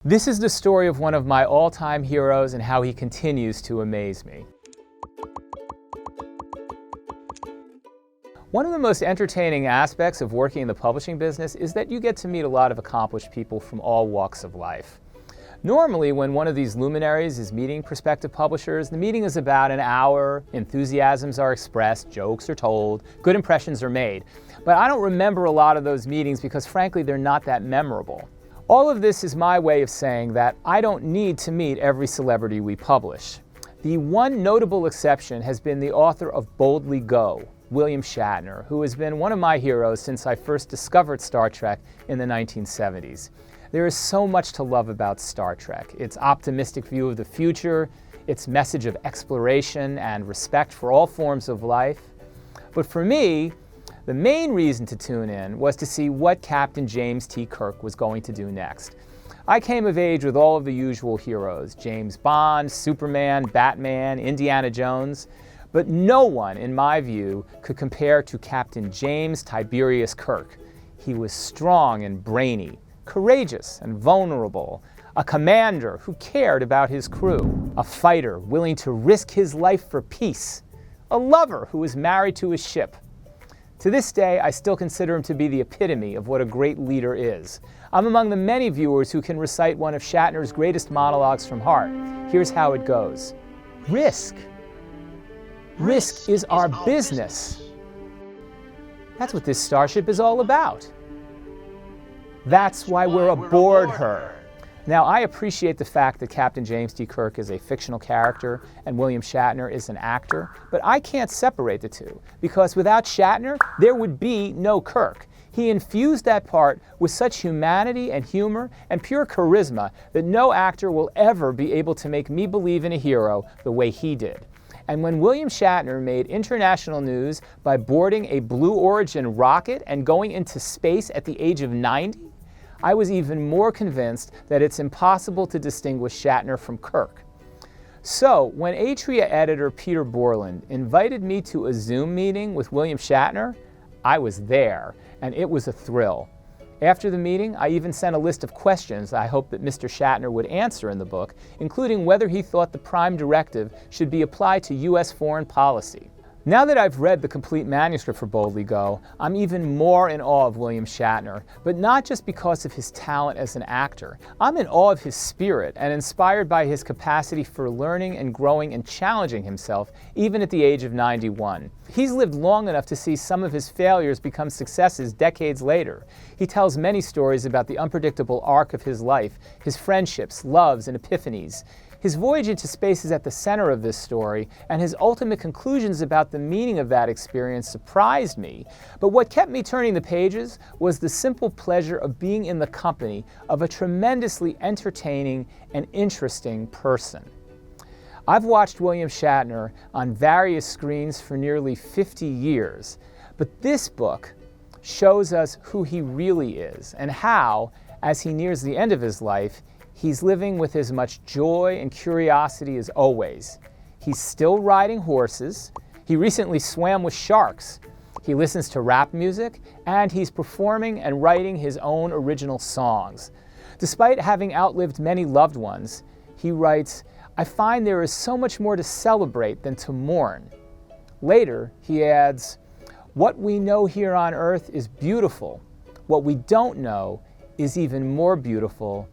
This is the story of one of my all-time heroes and how he continues to amaze me. One of the most entertaining aspects of working in the publishing business is that you get to meet a lot of accomplished people from all walks of life. Normally, when one of these luminaries is meeting prospective publishers, the meeting is about an hour, enthusiasms are expressed, jokes are told, good impressions are made. But I don't remember a lot of those meetings because frankly, they're not that memorable. All of this is my way of saying that I don't need to meet every celebrity we publish. The one notable exception has been the author of Boldly Go, William Shatner, who has been one of my heroes since I first discovered Star Trek in the 1970s. There is so much to love about Star Trek. Its optimistic view of the future, its message of exploration and respect for all forms of life. But for me, the main reason to tune in was to see what Captain James T. Kirk was going to do next. I came of age with all of the usual heroes, James Bond, Superman, Batman, Indiana Jones, but no one, in my view, could compare to Captain James Tiberius Kirk. He was strong and brainy, courageous and vulnerable, a commander who cared about his crew, a fighter willing to risk his life for peace, a lover who was married to his ship. To this day, I still consider him to be the epitome of what a great leader is. I'm among the many viewers who can recite one of Shatner's greatest monologues from heart. Here's how it goes. Risk. Risk is our business. That's what this starship is all about. That's why we're aboard her. Now, I appreciate the fact that Captain James T. Kirk is a fictional character and William Shatner is an actor, but I can't separate the two, because without Shatner, there would be no Kirk. He infused that part with such humanity and humor and pure charisma that no actor will ever be able to make me believe in a hero the way he did. And when William Shatner made international news by boarding a Blue Origin rocket and going into space at the age of 90, I was even more convinced that it's impossible to distinguish Shatner from Kirk. So, when Atria editor Peter Borland invited me to a Zoom meeting with William Shatner, I was there, and it was a thrill. After the meeting, I even sent a list of questions I hoped that Mr. Shatner would answer in the book, including whether he thought the Prime Directive should be applied to U.S. foreign policy. Now that I've read the complete manuscript for Boldly Go, I'm even more in awe of William Shatner, but not just because of his talent as an actor. I'm in awe of his spirit and inspired by his capacity for learning and growing and challenging himself, even at the age of 91. He's lived long enough to see some of his failures become successes decades later. He tells many stories about the unpredictable arc of his life, his friendships, loves, and epiphanies. His voyage into space is at the center of this story, and his ultimate conclusions about the meaning of that experience surprised me. But what kept me turning the pages was the simple pleasure of being in the company of a tremendously entertaining and interesting person. I've watched William Shatner on various screens for nearly 50 years, but this book shows us who he really is and how, as he nears the end of his life, he's living with as much joy and curiosity as always. He's still riding horses. He recently swam with sharks. He listens to rap music, and he's performing and writing his own original songs. Despite having outlived many loved ones, he writes, "I find there is so much more to celebrate than to mourn." Later, he adds, "What we know here on earth is beautiful. What we don't know is even more beautiful,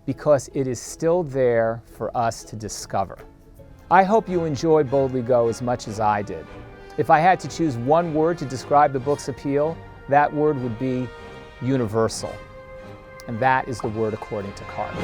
because it is still there for us to discover." I hope you enjoy Boldly Go as much as I did. If I had to choose one word to describe the book's appeal, that word would be universal. And that is the word according to Karp.